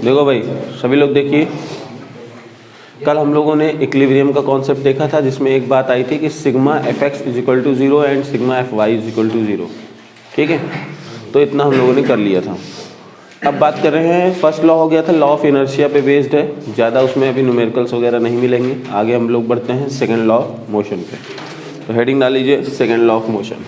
देखो भाई सभी लोग देखिए, कल हम लोगों ने इक्विलिब्रियम का कॉन्सेप्ट देखा था जिसमें एक बात आई थी कि sigma F X is equal to 0 and sigma F Y is equal to 0। ठीक है, तो इतना हम लोगों ने कर लिया था। अब बात कर रहे हैं, फर्स्ट लॉ हो गया था, लॉ ऑफ इनर्शिया पे बेस्ड है, ज़्यादा उसमें अभी न्यूमेरिकल्स वगैरह नहीं मिलेंगे। आगे हम लोग बढ़ते हैं सेकेंड लॉ ऑफ मोशन पे। तो हेडिंग डाल लीजिए सेकेंड लॉ ऑफ मोशन।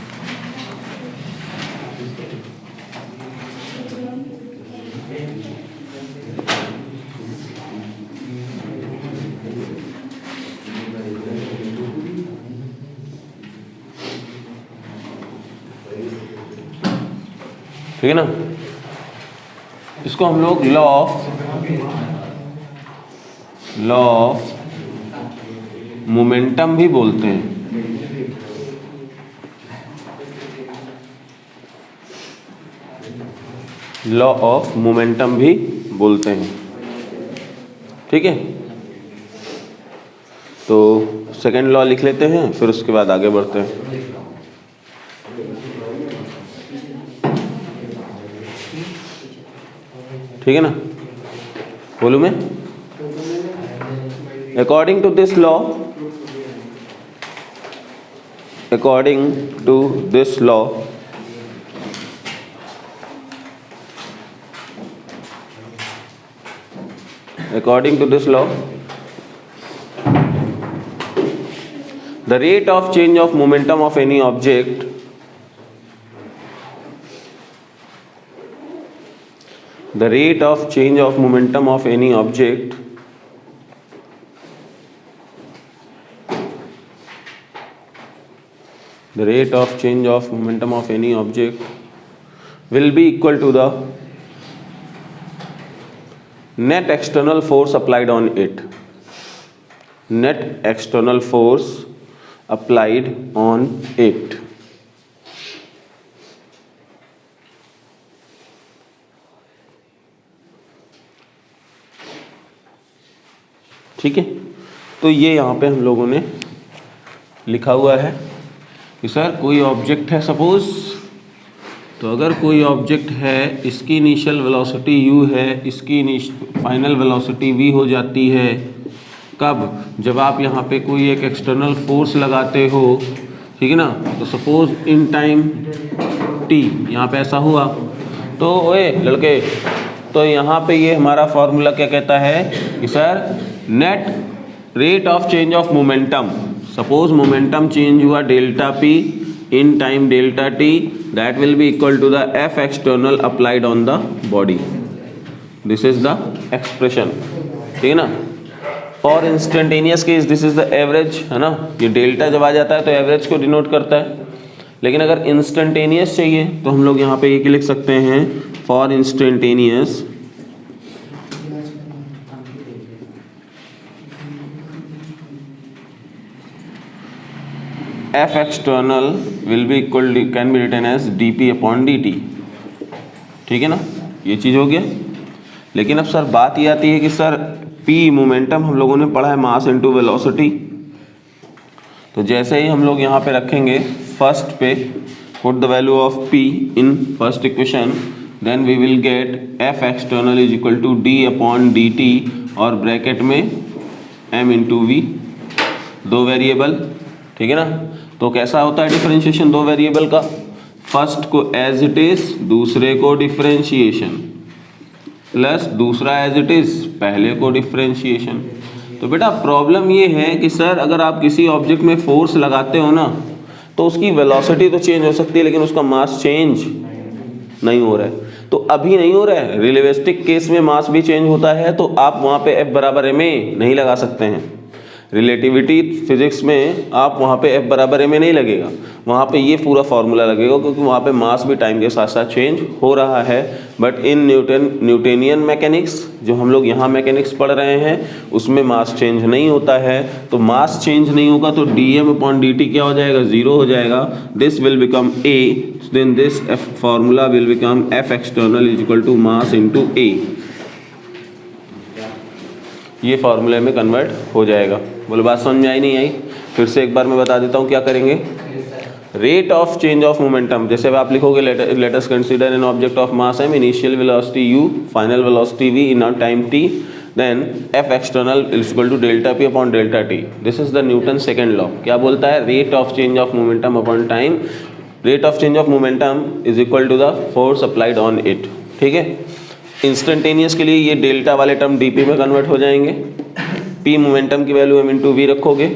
ठीक है ना, इसको हम लोग लॉ ऑफ मोमेंटम भी बोलते हैं। लॉ ऑफ मोमेंटम भी बोलते हैं। ठीक है, तो सेकेंड लॉ लिख लेते हैं, फिर उसके बाद आगे बढ़ते हैं। ठीक है ना, बोलूँ मैं? According to this law, according to this law, the rate of change of momentum of any object the rate of change of momentum of any object will be equal to the net external force applied on it. Net external force applied on it. ठीक है, तो ये यहाँ पे हम लोगों ने लिखा हुआ है कि सर कोई ऑब्जेक्ट है सपोज, तो अगर कोई ऑब्जेक्ट है, इसकी इनिशियल वेलोसिटी u है, इसकी फाइनल वेलोसिटी v हो जाती है। कब? जब आप यहाँ पे कोई एक एक्सटर्नल फोर्स लगाते हो, ठीक है ना। तो सपोज इन टाइम t यहाँ पे ऐसा हुआ, तो ओए लड़के, तो यहाँ पे ये हमारा फॉर्मूला क्या कहता है कि sir net rate of change of momentum, suppose momentum change हुआ delta p in time delta t, that will be equal to the F external applied on the body. This is the expression, ठीक है ना। For instantaneous case this is the average, है ना। ये delta जब आ जाता है तो एवरेज को डिनोट करता है, लेकिन अगर इंस्टेंटेनियस चाहिए तो हम लोग यहाँ पे ये लिख सकते हैं, for instantaneous F external will be equal to, can be written as dp upon dt। ठीक है ना, ये चीज़ हो गया। लेकिन अब सर बात ये आती है कि सर p मोमेंटम हम लोगों ने पढ़ा है मास इनटू वेलोसिटी, तो जैसे ही हम लोग यहाँ पे रखेंगे फर्स्ट पे, put the value of p in first equation, then we will get F external is equal to d upon dt और ब्रैकेट में m इंटू v, दो वेरिएबल। ठीक है ना, तो कैसा होता है डिफरेंशिएशन दो वेरिएबल का, फर्स्ट को एज इट इज, दूसरे को डिफरेंशिएशन, प्लस दूसरा एज इट इज, पहले को डिफरेंशिएशन। तो बेटा प्रॉब्लम ये है कि सर अगर आप किसी ऑब्जेक्ट में फोर्स लगाते हो ना, तो उसकी वेलोसिटी तो चेंज हो सकती है लेकिन उसका मास चेंज नहीं हो रहा है। तो अभी नहीं हो रहा है, रिलेटिविस्टिक केस में मास भी चेंज होता है, तो आप वहाँ पे F बराबर ma नहीं लगा सकते हैं। रिलेटिविटी फिजिक्स में आप वहाँ पे F बराबर ma नहीं लगेगा, वहाँ पे ये पूरा फार्मूला लगेगा, क्योंकि वहाँ पे मास भी टाइम के साथ साथ चेंज हो रहा है। बट इन न्यूटनियन मैकेनिक्स, जो हम लोग यहाँ मैकेनिक्स पढ़ रहे हैं, उसमें मास चेंज नहीं होता है। तो मास चेंज नहीं होगा तो dm अपॉन dt क्या हो जाएगा, 0 हो जाएगा। This will become a, then this formula will become F external is equal to mass into a। ये फार्मूले में कन्वर्ट हो जाएगा। बोलो बात समझ में आई नहीं आई? फिर से एक बार मैं बता देता हूँ क्या करेंगे। Rate of change of momentum, जैसे आप लिखोगे let us consider an object of mass m, initial velocity u, final velocity v in a time t, then f external is equal to delta p upon delta t. This is the Newton second law. क्या बोलता है? Rate of change of momentum upon time, rate of change of momentum is equal to the force applied on it. ठीक है. Instantaneous के लिए ये delta वाले term dp में कन्वर्ट हो जाएंगे. p मोमेंटम की वैल्यू m इंटू वी रखोगे.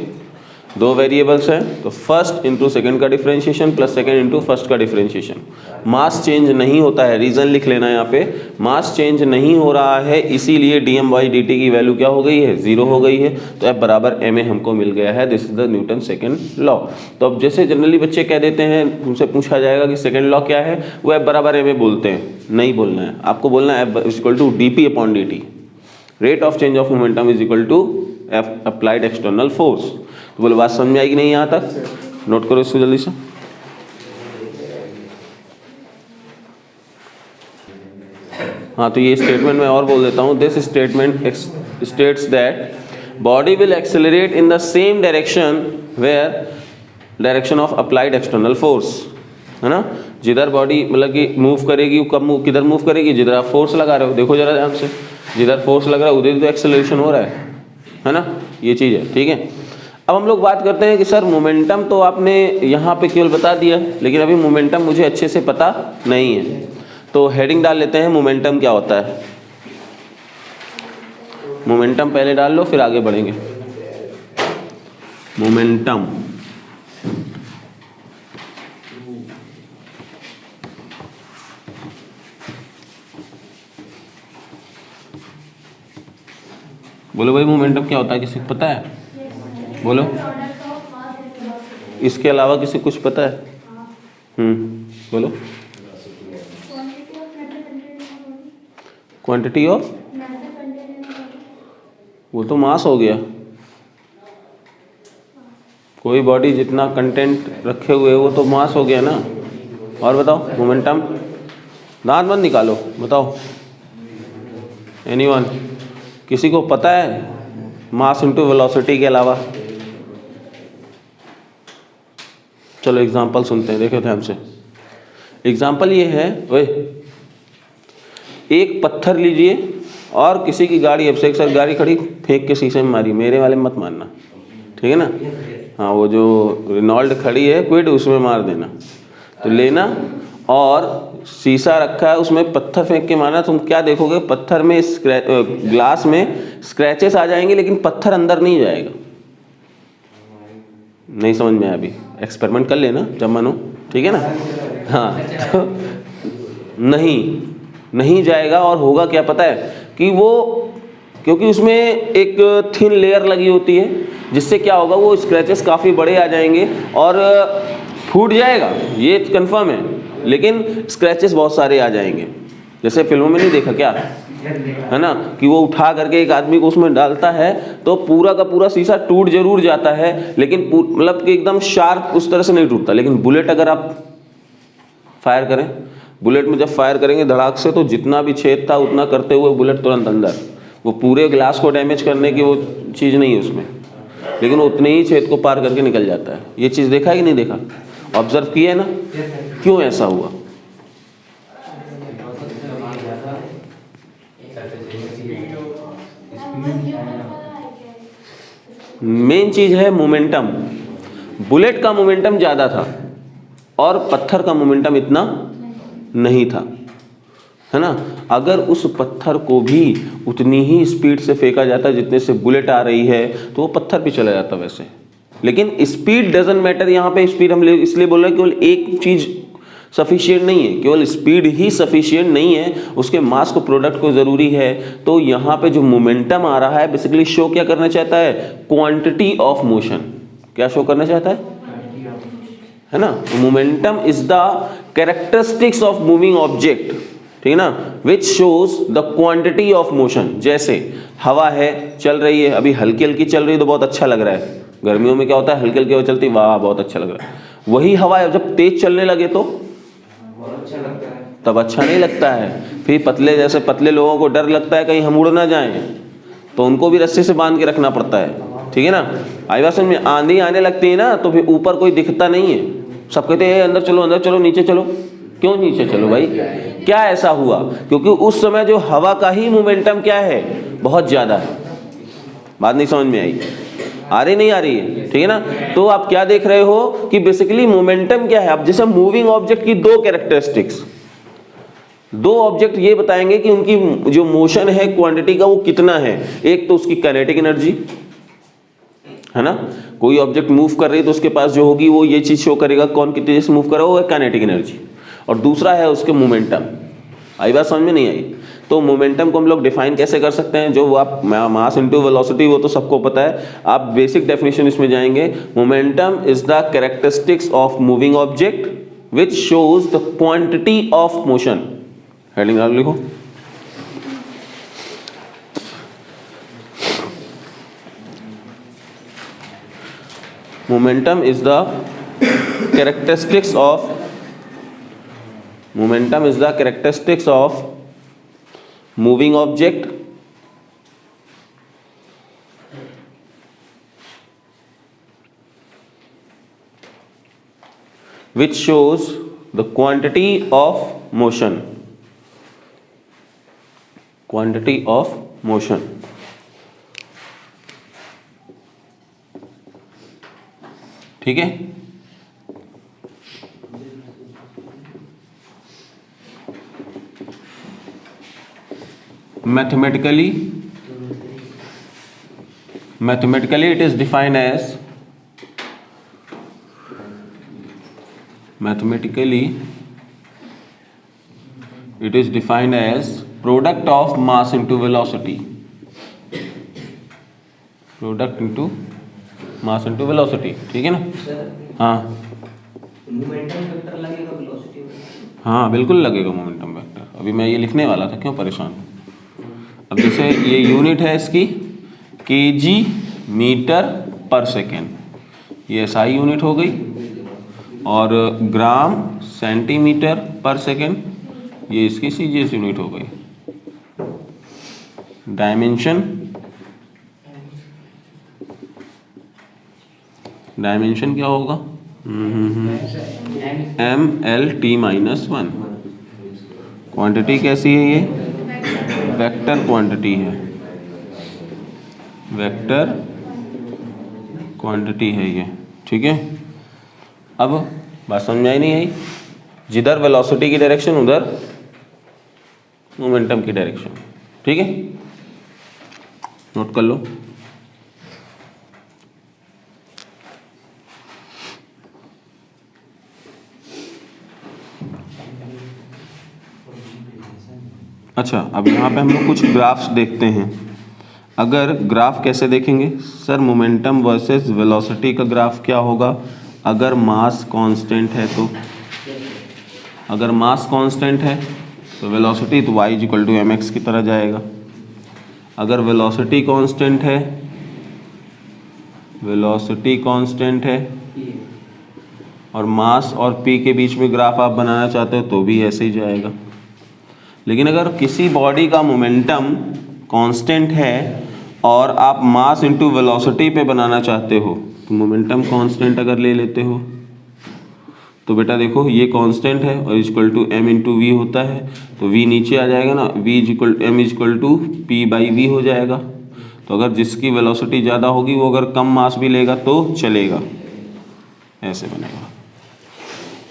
दो वेरिएबल्स हैं तो फर्स्ट इंटू सेकेंड का differentiation plus second into first का डिफरेंशिएशन. मास चेंज नहीं होता है, रीजन लिख लेना यहाँ पे. मास चेंज नहीं हो रहा है इसीलिए dm बाई dt की वैल्यू क्या हो गई है? 0 हो गई है. तो F बराबर ma हमको मिल गया है. This is the Newton second law. तो अब जैसे जनरली बच्चे कह देते हैं, उनसे पूछा जाएगा कि सेकेंड लॉ क्या है, वो F बराबर ma बोलते हैं. नहीं बोलना है आपको, बोलना है F is equal to dp upon dt. Rate of change of momentum is equal to F applied external force. तो बोलो बात समझ में आएगी नहीं यहाँ तक? नोट करो इसको जल्दी से. हाँ, तो ये स्टेटमेंट मैं और बोल देता हूँ. This statement states that body will accelerate in the same direction where direction of applied external force. है ना. जिधर बॉडी मतलब कि मूव करेगी, कब किधर मूव करेगी? जिधर आप फोर्स लगा रहे हो. देखो जरा ध्यान से, जिधर फोर्स लग रहा है उधर तो एक्सेलरेशन हो रहा है ना. ये चीज़ है. ठीक है. अब हम लोग बात करते हैं कि सर मोमेंटम तो आपने यहाँ पे केवल बता दिया, लेकिन अभी मोमेंटम मुझे अच्छे से पता नहीं है. तो हेडिंग डाल लेते हैं, मोमेंटम क्या होता है. मोमेंटम पहले डाल लो, फिर आगे बढ़ेंगे. मोमेंटम बोलो भाई, मोमेंटम क्या होता है? किसी को पता है? बोलो. इसके अलावा किसी कुछ पता है? बोलो. क्वांटिटी ऑफ, वो तो मास हो गया. कोई बॉडी जितना कंटेंट रखे हुए वो तो मास हो गया ना. और बताओ मोमेंटम. दांत मत निकालो, बताओ. एनीवन? किसी को पता है मास इंटू वेलोसिटी के अलावा? चलो एग्जाम्पल सुनते हैं, देखो ध्यान से. एग्जाम्पल ये है, वे एक पत्थर लीजिए और किसी की गाड़ी, अब से एक साथ गाड़ी खड़ी, फेंक के शीशे में मारी. मेरे वाले मत मारना, ठीक है ना. हाँ, वो जो रेनॉल्ड खड़ी है क्विड, उसमें मार देना. तो लेना और शीशा रखा है, उसमें पत्थर फेंक के मारना. तुम क्या देखोगे? पत्थर में ग्लास में स्क्रैचेस आ जाएंगे, लेकिन पत्थर अंदर नहीं जाएगा. नहीं समझ में आया? अभी एक्सपेरिमेंट कर लेना जब मनो, ठीक है ना. हाँ, तो नहीं जाएगा. और होगा क्या पता है कि वो, क्योंकि उसमें एक थिन लेयर लगी होती है, जिससे क्या होगा, वो स्क्रैचेस काफ़ी बड़े आ जाएंगे और फूट जाएगा, ये कंफर्म है. लेकिन स्क्रैचेस बहुत सारे आ जाएंगे. जैसे फिल्मों में नहीं देखा क्या, है ना, कि वो उठा करके एक आदमी को उसमें डालता है तो पूरा का पूरा शीशा टूट जरूर जाता है, लेकिन मतलब कि एकदम शार्प उस तरह से नहीं टूटता. लेकिन बुलेट अगर आप फायर करें, बुलेट में जब फायर करेंगे धड़ाक से, तो जितना भी छेद था उतना करते हुए बुलेट तुरंत अंदर. वो पूरे ग्लास को डैमेज करने की वो चीज़ नहीं है उसमें, लेकिन वो उतने ही छेद को पार करके निकल जाता है. ये चीज़ देखा है कि नहीं देखा? ऑब्जर्व किया है ना. क्यों ऐसा हुआ? मेन चीज है मोमेंटम. बुलेट का मोमेंटम ज़्यादा था और पत्थर का मोमेंटम इतना नहीं था, है ना. अगर उस पत्थर को भी उतनी ही स्पीड से फेंका जाता जितने से बुलेट आ रही है, तो वो पत्थर पे चला जाता वैसे. लेकिन स्पीड डजंट मैटर. यहाँ पे स्पीड हम इसलिए बोल रहे हैं, केवल एक चीज़ सफिशिएंट नहीं है, केवल स्पीड ही सफिशिएंट नहीं है, उसके मास को, प्रोडक्ट को ज़रूरी है. तो यहाँ पे जो मोमेंटम आ रहा है बेसिकली शो क्या करना चाहता है? Quantity of motion. क्या शो करना चाहता है ना. Momentum is the characteristics of moving object, ठीक है ना, which shows the quantity of motion. जैसे हवा है, चल रही है, अभी हल्की हल्की चल रही है तो बहुत अच्छा लग रहा है. गर्मियों में क्या होता है, हल्की हल्की हवा चलती, वाह बहुत अच्छा लग रहा है. वही हवा जब तेज चलने लगे तो तब अच्छा नहीं लगता है. फिर जैसे पतले लोगों को डर लगता है कहीं हम उड़ ना जाएं, तो उनको भी रस्से से बांध के रखना पड़ता है, ठीक है ना. आई बात समझ में? आंधी आने लगती है ना, तो फिर ऊपर कोई दिखता नहीं है, सब कहते हैं अंदर चलो नीचे चलो। क्यों नीचे चलो भाई? क्या ऐसा हुआ? क्योंकि उस समय जो हवा का ही मोमेंटम क्या है, बहुत ज्यादा है। बात नहीं समझ में आई? आ रही नहीं आ रही है? ठीक है ना। तो आप क्या देख रहे हो कि बेसिकली मोमेंटम क्या है। अब जैसे मूविंग ऑब्जेक्ट की दो कैरेक्टरिस्टिक्स, दो ऑब्जेक्ट ये बताएंगे कि उनकी जो मोशन है क्वांटिटी का वो कितना है। एक तो उसकी काइनेटिक एनर्जी है ना, कोई ऑब्जेक्ट मूव कर रही है तो उसके पास जो होगी वो ये चीज शो करेगा, कौन कितनी तेजी से मूव कर रहा है, वो है काइनेटिक एनर्जी। और दूसरा है उसके मोमेंटम। आई बात समझ में नहीं आई? तो मोमेंटम को हम लोग डिफाइन कैसे कर सकते हैं? जो आप मास इनटू वेलोसिटी वो तो सबको पता है, आप बेसिक डेफिनेशन इसमें जाएंगे। Momentum is the characteristics of moving object which shows the quantity of motion. Heading डाल लिखो। Momentum is the characteristics of moving object which shows the quantity of motion. ठीक है। Mathematically it is defined as product of mass into velocity. ठीक है ना। हाँ momentum vector लगेगा velocity में। हाँ बिल्कुल लगेगा मोमेंटम वेक्टर। अभी मैं ये लिखने वाला था, क्यों परेशान। अब जैसे ये यूनिट है इसकी केजी मीटर पर सेकेंड, ये एसआई यूनिट हो गई, और ग्राम सेंटीमीटर पर सेकेंड ये इसकी सीजीएस यूनिट हो गई। डायमेंशन क्या होगा? MLT-1। क्वांटिटी कैसी है? ये वेक्टर क्वांटिटी है, वेक्टर क्वांटिटी है ये। ठीक है। अब बात समझ में आई नहीं आई? जिधर वेलोसिटी की डायरेक्शन उधर मोमेंटम की डायरेक्शन। ठीक है, नोट कर लो। अच्छा, अब यहाँ पे हम लोग कुछ ग्राफ्स देखते हैं। अगर ग्राफ कैसे देखेंगे सर? मोमेंटम वर्सेस वेलोसिटी का ग्राफ क्या होगा अगर मास कांस्टेंट है तो? अगर मास कांस्टेंट है तो वेलोसिटी तो y = mx की तरह जाएगा। अगर वेलोसिटी कांस्टेंट है और मास और p के बीच में ग्राफ आप बनाना चाहते हो तो भी ऐसे ही जाएगा। लेकिन अगर किसी बॉडी का मोमेंटम कांस्टेंट है और आप मास इनटू वेलोसिटी पे बनाना चाहते हो तो मोमेंटम कांस्टेंट अगर ले लेते हो तो बेटा देखो ये कांस्टेंट है और m × v होता है, तो v नीचे आ जाएगा ना, m = p/v हो जाएगा। तो अगर जिसकी वेलोसिटी ज़्यादा होगी वो अगर कम मास भी लेगा तो चलेगा, ऐसे बनेगा।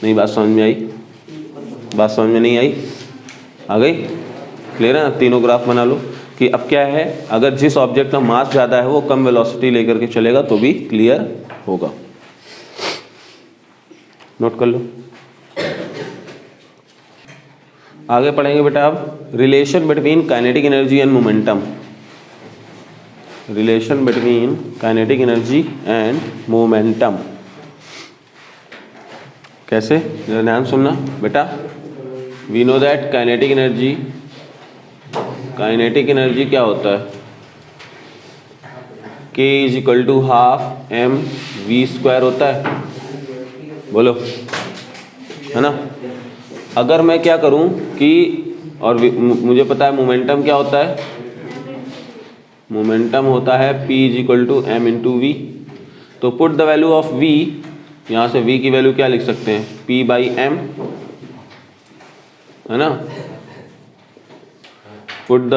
नहीं बात समझ में आई? बात समझ में नहीं आई? आ गई? क्लियर है ना? तीनों ग्राफ बना लो कि अब क्या है, अगर जिस ऑब्जेक्ट का मास ज़्यादा है वो कम वेलोसिटी लेकर के चलेगा तो भी क्लियर होगा। नोट कर लो। आगे पढ़ेंगे बेटा अब relation between kinetic energy and momentum. Relation between kinetic energy and momentum कैसे? जरा ध्यान सुनना बेटा। We know that kinetic energy क्या होता है? K = ½ mv² होता है, बोलो, है ना। अगर मैं क्या करूं कि, और मुझे पता है मोमेंटम क्या होता है? मोमेंटम होता है P = m × v। तो put the value of v यहाँ से v की वैल्यू क्या लिख सकते हैं, p/m, है ना। Put the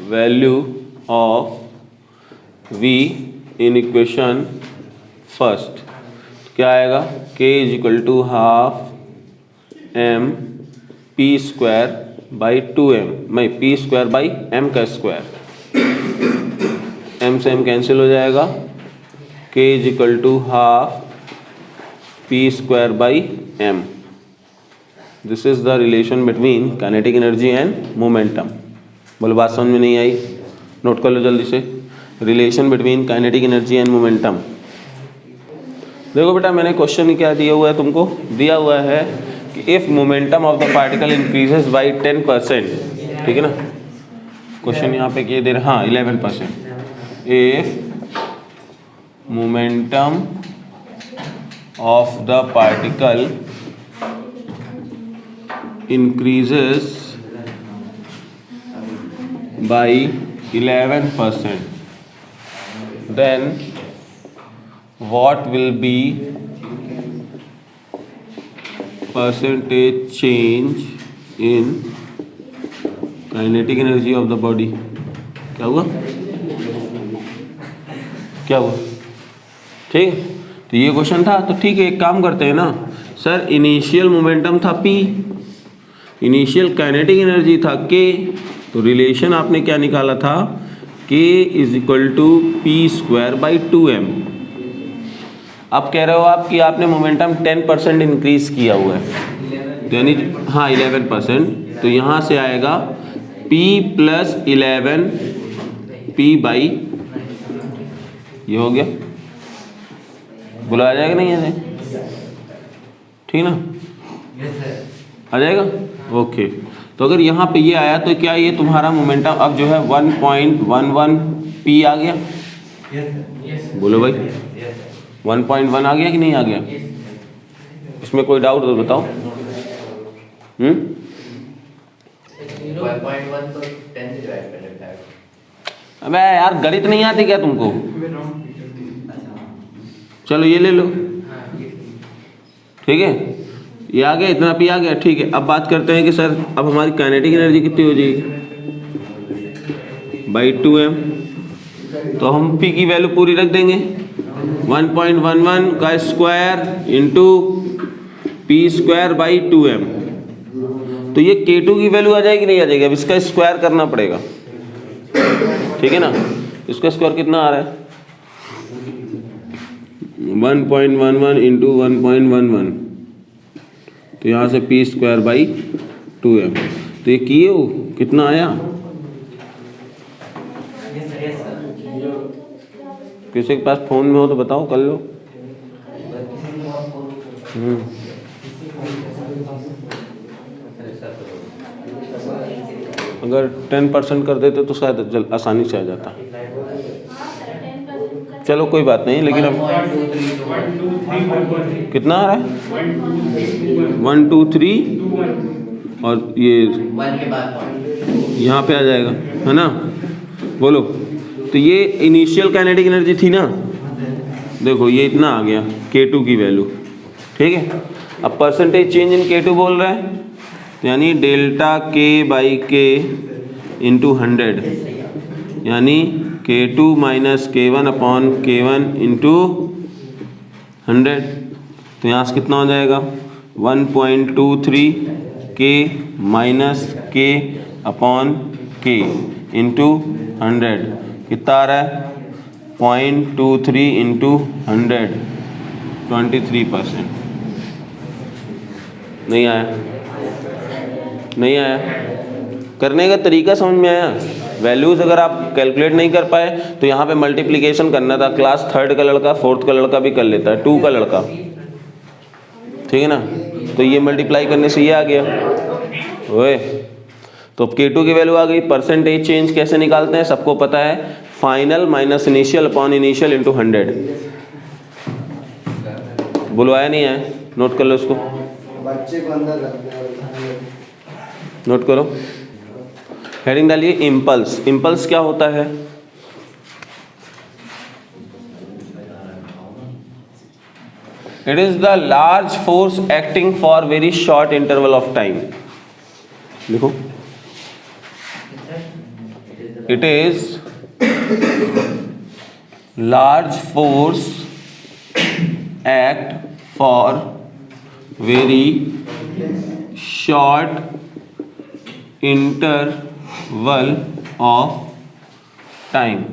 value of v in equation first, क्या आएगा, k = ½ m p²/2m, p²/m का स्क्वायर, m से m कैंसिल हो जाएगा, k = ½ p²/m। This is the relation between kinetic energy and momentum. बोलो बात समझ में नहीं आई, नोट कर लो जल्दी से, relation between kinetic energy and momentum. देखो बेटा मैंने क्वेश्चन क्या दिया हुआ है तुमको, दिया हुआ है कि if momentum of the particle increases by 10%, ठीक है ना, क्वेश्चन यहाँ पे क्या दे रहे, हाँ 11%, if momentum of the particle increases by 11%, then what will be percentage change in kinetic energy of the body? क्या हुआ, क्या हुआ, ठीक। तो ये क्वेश्चन था, तो ठीक है एक काम करते हैं ना सर, इनिशियल मोमेंटम था p, इनिशियल काइनेटिक एनर्जी था k, तो रिलेशन आपने क्या निकाला था, k = p²/2m। अब कह रहे हो आप कि आपने मोमेंटम 10% इंक्रीज किया हुआ है, यानी हाँ 11%, तो यहाँ से आएगा p + 11 p/, ये हो गया, बोला आ जाएगा नहीं आ जाएगा, ठीक ना, आ जाएगा, ओके। तो अगर यहाँ पे ये आया तो क्या ये तुम्हारा मोमेंटम अब जो है 1.11 p आ गया, बोलो भाई 1.1 आ गया कि नहीं आ गया, इसमें कोई डाउट तो बताओ। 1.1 तो 10 से डिवाइड कर लेता है। अबे यार गणित नहीं आती क्या तुमको, चलो ये ले लो, ठीक है, ये आ गया, इतना p आ गया, ठीक है। अब बात करते हैं कि सर अब हमारी काइनेटिक एनर्जी कितनी हो जाएगी, /2m, तो हम p की वैल्यू पूरी रख देंगे, 1.11 का स्क्वायर इंटू p²/2m, तो ये k2 की वैल्यू आ जाएगी नहीं आ जाएगी, अब इसका स्क्वायर करना पड़ेगा, ठीक है ना। इसका स्क्वायर कितना आ रहा है, 1.11 इंटू 1.11, तो यहाँ से p²/2m, तो ये किए हो कितना आया, किसी के पास फोन में हो तो बताओ कर लो। अगर 10% कर देते तो शायद आसानी से आ जाता, चलो कोई बात नहीं, लेकिन अब कितना आ रहा है, 1 2 3 और ये यहाँ पे आ जाएगा, है ना, बोलो। तो ये इनिशियल काइनेटिक एनर्जी थी ना, देखो ये इतना आ गया k2 की वैल्यू, ठीक है। अब परसेंटेज चेंज इन k2 बोल रहा है, तो यानी ΔK/K इंटू 100, यानी k2 - k1/K1 इंटू 100, तो यहाँ से कितना हो जाएगा 1.23 K - K/K इंटू 100, कितना आ रहा है 0.23 इंटू 100, 23%। नहीं आया, नहीं आया, करने का तरीका समझ में आया। वैल्यूज़ अगर आप कैलकुलेट नहीं कर पाए तो यहाँ पे मल्टीप्लिकेशन करना था, क्लास 3rd का लड़का 4th का लड़का भी कर लेता है, 2 का लड़का, ठीक है ना। तो ये मल्टीप्लाई करने से ये आ गया ओए, तो k2 की वैल्यू आ गई। परसेंटेज चेंज कैसे निकालते हैं सबको पता है, final minus initial upon initial into 100। बोलो आया नहीं आया, नोट कर लो इसको, बच्चे को अंदर नोट करो। हेडिंग डालिए इम्पल्स। इम्पल्स क्या होता है, it is the large force acting for very short interval of time. लिखो, it is large force act for very short interval of time.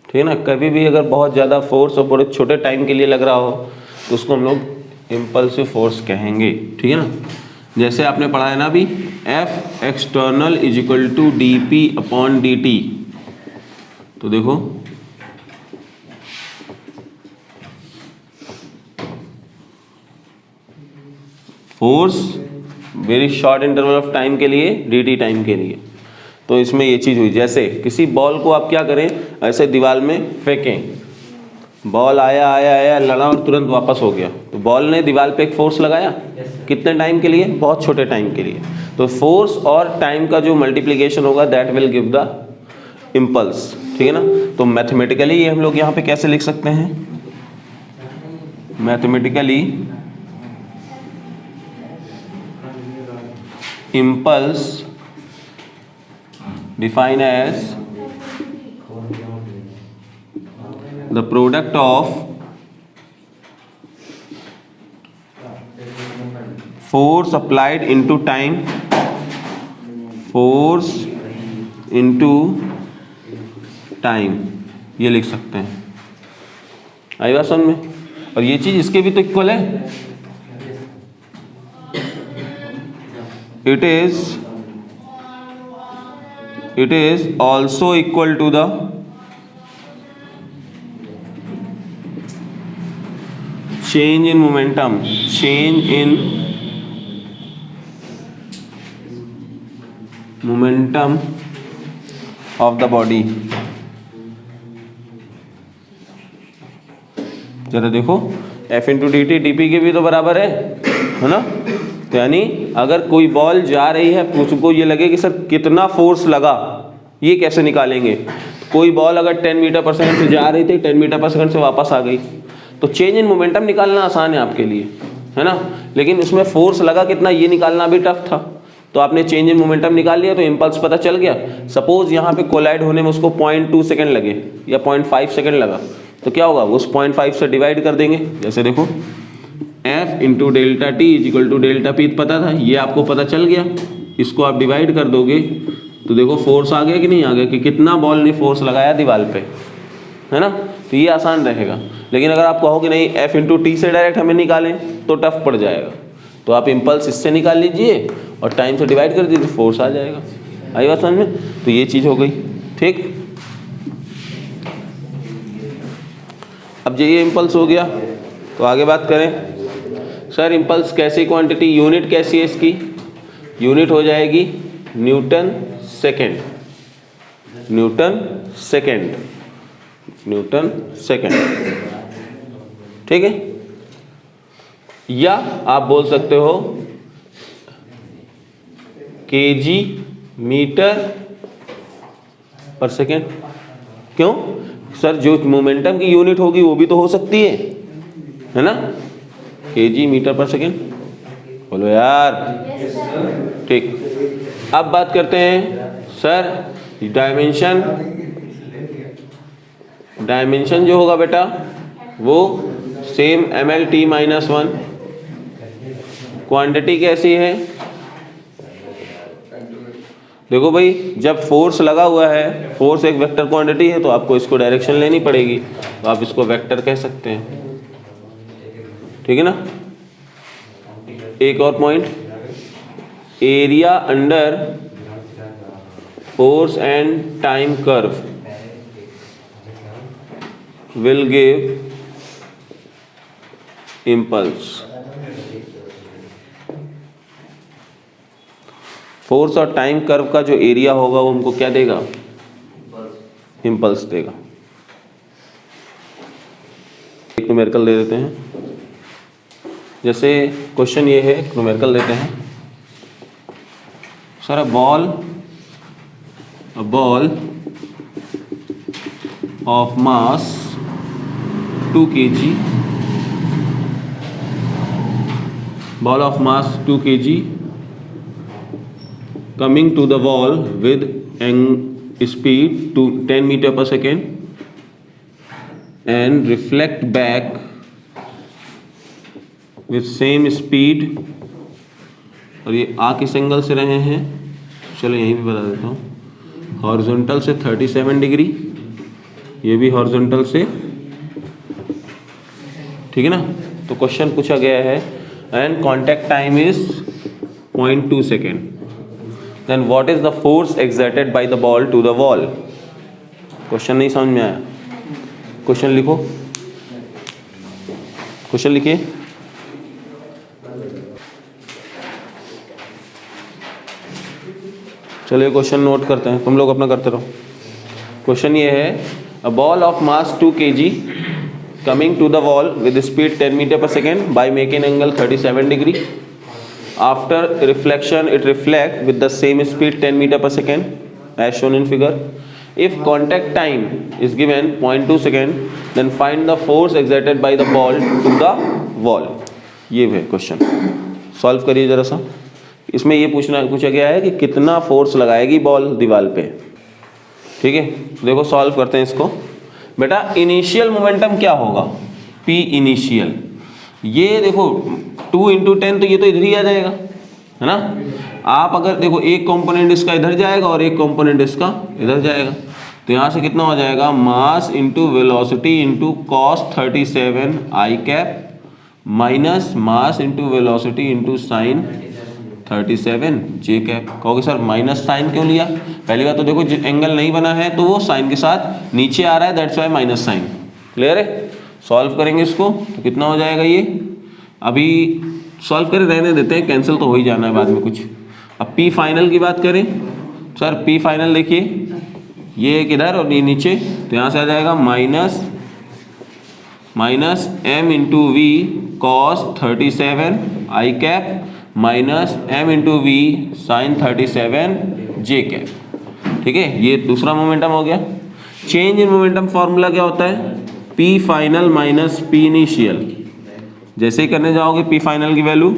ठीक है ना, कभी भी अगर बहुत ज़्यादा फोर्स और बड़े छोटे टाइम के लिए लग रहा हो तो उसको हम लोग इम्पल्सिव फोर्स कहेंगे। ठीक है ना, जैसे आपने पढ़ा है ना अभी, F external is equal to dp/dt। तो देखो force very short interval of time के लिए, dt टाइम के लिए। तो इसमें ये चीज़ हुई, जैसे किसी बॉल को आप क्या करें, ऐसे दीवार में फेंकें, बॉल आया आया आया लड़ा और तुरंत वापस हो गया, तो बॉल ने दीवार पे एक फोर्स लगाया, कितने टाइम के लिए, बहुत छोटे टाइम के लिए। तो फोर्स और टाइम का जो मल्टीप्लिकेशन होगा that will give the impulse. ठीक है ना, तो मैथमेटिकली ये हम लोग यहाँ पे कैसे लिख सकते हैं, mathematically impulse defined as the product of force applied into time, force into time, ये लिख सकते हैं। आई बात समझ में? और ये चीज इसके भी तो इक्वल है, it is also equal to the change in momentum, change in momentum of the body। जरा देखो, F into D T D P के भी तो बराबर है ना। तो यानी अगर कोई बॉल जा रही है, उसको ये लगे कि सर कितना फोर्स लगा, ये कैसे निकालेंगे। कोई बॉल अगर 10 मीटर पर सेकंड से जा रही थी, 10 मीटर पर सेकंड से वापस आ गई, तो चेंज इन मोमेंटम निकालना आसान है आपके लिए, है ना। लेकिन उसमें फोर्स लगा कितना, ये निकालना भी टफ था। तो आपने चेंज इन मोमेंटम निकाल लिया तो इम्पल्स पता चल गया। सपोज यहाँ पे कोलाइड होने में उसको 0.2 सेकेंड लगे या 0.5 सेकेंड लगा, तो क्या होगा, उस 0.5 से डिवाइड कर देंगे। जैसे देखो F into delta T is equal to delta P पता था, ये आपको पता चल गया, इसको आप डिवाइड कर दोगे तो देखो फोर्स आ गया कि नहीं आ गया, कि कितना बॉल ने फोर्स लगाया दीवार पे, है ना। तो ये आसान रहेगा। लेकिन अगर आप कहो कि नहीं F इंटू टी से डायरेक्ट हमें निकालें तो टफ पड़ जाएगा, तो आप इम्पल्स इससे निकाल लीजिए और टाइम से डिवाइड कर दीजिए, फोर्स आ जाएगा। आई बात समझ में? तो ये चीज़ हो गई। ठीक, अब ये इम्पल्स हो गया, तो आगे बात करें। सर इम्पल्स कैसी क्वांटिटी, यूनिट कैसी है इसकी, यूनिट हो जाएगी Newton second, Newton second, Newton second. ठीक है, या आप बोल सकते हो केजी मीटर पर सेकेंड। क्यों सर, जो मोमेंटम की यूनिट होगी वो भी तो हो सकती है ना, केजी मीटर पर सेकेंड। बोलो यार। ठीक, अब बात करते हैं सर डायमेंशन। डायमेंशन जो होगा बेटा वो सेम ml/t-1। क्वांटिटी कैसी है, देखो भाई जब फोर्स लगा हुआ है, फोर्स एक वेक्टर क्वांटिटी है, तो आपको इसको डायरेक्शन लेनी पड़ेगी, तो आप इसको वेक्टर कह सकते हैं। ठीक है ना। एक और point, area under force and time curve will give impulse. Force और टाइम कर्व का जो एरिया होगा वो हमको क्या देगा, इम्पल्स देगा। एक न्यूमेरिकल दे देते हैं, जैसे क्वेश्चन ये है, न्यूमेरिकल देते हैं sir a ball of mass 2 kg, ball of mass 2 kg coming to the wall with speed to 10 meter per second and reflect back with same speed, और ये आ किस एंगल से रहे हैं, चलो यहीं भी बता देता हूँ, हॉरिजॉन्टल से 37 डिग्री, ये भी हॉरिजॉन्टल से, ठीक है ना। तो क्वेश्चन पूछा गया है and contact time is 0.2 second, then what is the force exerted by the ball to the wall. Question नहीं समझ में आया, क्वेश्चन लिखो, क्वेश्चन लिखिए। चलिए क्वेश्चन नोट करते हैं, तुम लोग अपना करते रहो। क्वेश्चन ये है, a ball of mass 2 kg coming to the wall with speed 10 meter per second by making angle 37 degree. After reflection, it reflect with the same speed 10 meter per second as shown in figure. If contact time is given 0.2 second, then find the force exerted by the ball to the wall. ये है question, solve करिए जरा सा। इसमें ये पूछा गया है कि कितना फोर्स लगाएगी बॉल दीवार पे, ठीक है। देखो सॉल्व करते हैं इसको। बेटा इनिशियल मोमेंटम क्या होगा, P इनिशियल, ये देखो 2 × 10 तो ये तो इधर ही आ जाएगा, है ना। आप अगर देखो एक कंपोनेंट इसका इधर जाएगा और एक कंपोनेंट इसका इधर जाएगा, तो यहाँ से कितना हो जाएगा, mass into velocity into cos 37 I cap minus mass into velocity into sine 37 J cap. कहोगे सर माइनस साइन क्यों लिया, पहली बात तो देखो एंगल नहीं बना है तो वो साइन के साथ नीचे आ रहा है, that's why minus sign. Clear है, सॉल्व करेंगे इसको तो कितना हो जाएगा, ये अभी सॉल्व कर रहने देते हैं, कैंसिल तो हो ही जाना है बाद में कुछ। अब पी फाइनल की बात करें, सर पी फाइनल देखिए, ये एक इधर और ये नीचे, तो यहाँ से आ जाएगा minus M into V cos 37 I cap minus M into V sine 37 J cap, ठीक है। ये दूसरा मोमेंटम हो गया। चेंज इन मोमेंटम फॉर्मूला क्या होता है, P final minus P initial. जैसे ही करने जाओगे पी फाइनल की value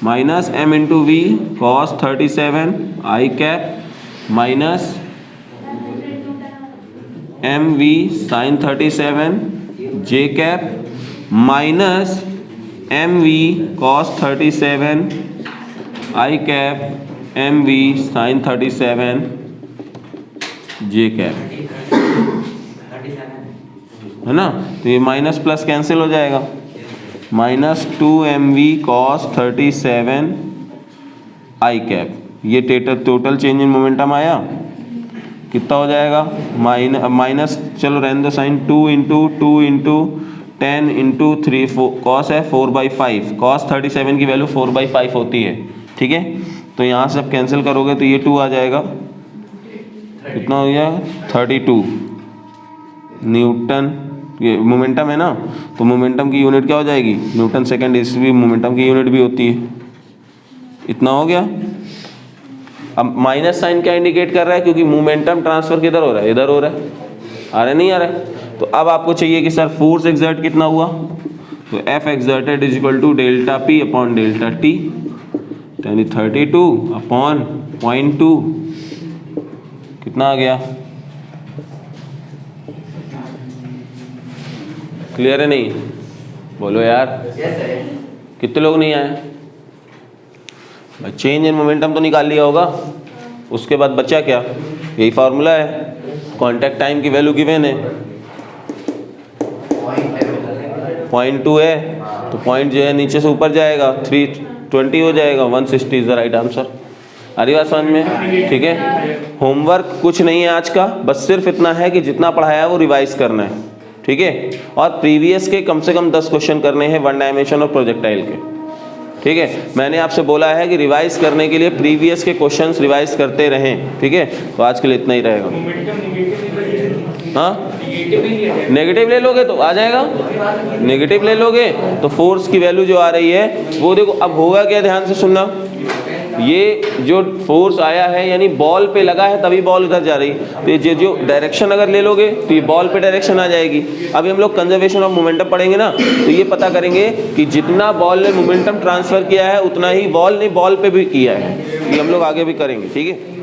minus M into V cos 37 I cap minus M V sine 37 J cap minus M V cos 37 I cap M V sine 37 J cap, है ना। तो ये minus plus cancel हो जाएगा, minus 2mv cos 37 I cap, ये total change in momentum आया, कितना हो जाएगा, माइनस चलो रहने दो साइन, 2 × 10 × 3 कॉस है 4/5, कॉस 37 की वैल्यू 4/5 होती है, ठीक है। तो यहाँ से अब कैंसिल करोगे तो ये 2 आ जाएगा, कितना हो गया 32 न्यूटन। ये मोमेंटम है ना, तो मोमेंटम की यूनिट क्या हो जाएगी, न्यूटन सेकंड, इसकी मोमेंटम की यूनिट भी होती है। इतना हो गया। अब माइनस साइन क्या इंडिकेट कर रहा है, क्योंकि मोमेंटम ट्रांसफर किधर हो रहा है, इधर हो रहा है, आ रहा है नहीं आ रहा है। तो अब आपको चाहिए कि सर फोर्स एक्सर्ट कितना हुआ, तो F exerted is equal to delta P upon delta T, यानी 32 अपॉन 0.2, कितना आ गया, क्लियर है नहीं, बोलो यार। कितने लोग नहीं आए, चेंज इन मोमेंटम तो निकाल लिया होगा, उसके बाद बचा क्या, यही फार्मूला है, कांटेक्ट टाइम की वैल्यू गिवन है 0.2 है, तो पॉइंट जो है नीचे से ऊपर जाएगा, 320 हो जाएगा, 160 इज द राइट आंसर। आ रही बात समझ में, ठीक है। होमवर्क कुछ नहीं है आज का, बस सिर्फ इतना है कि जितना पढ़ाया है वो रिवाइज करना है, ठीक है। और प्रीवियस के कम से कम 10 क्वेश्चन करने हैं 1 डायमेंशन और प्रोजेक्टाइल के, ठीक है। मैंने आपसे बोला है कि रिवाइज करने के लिए प्रीवियस के क्वेश्चंस रिवाइज करते रहें, ठीक है। तो आज के लिए इतना ही रहेगा। हाँ नेगेटिव ले लोगे तो आ जाएगा, नेगेटिव ले लोगे तो फोर्स की वैल्यू जो आ रही है वो देखो। अब होगा क्या, ध्यान से सुनना, ये जो फोर्स आया है यानी बॉल पे लगा है तभी बॉल उधर जा रही, तो ये जो डायरेक्शन अगर ले लोगे तो ये बॉल पे डायरेक्शन आ जाएगी। अभी हम लोग कंजर्वेशन ऑफ मोमेंटम पढ़ेंगे ना, तो ये पता करेंगे कि जितना बॉल ने मोमेंटम ट्रांसफर किया है उतना ही बॉल ने बॉल पे भी किया है, ये हम लोग आगे भी करेंगे, ठीक है।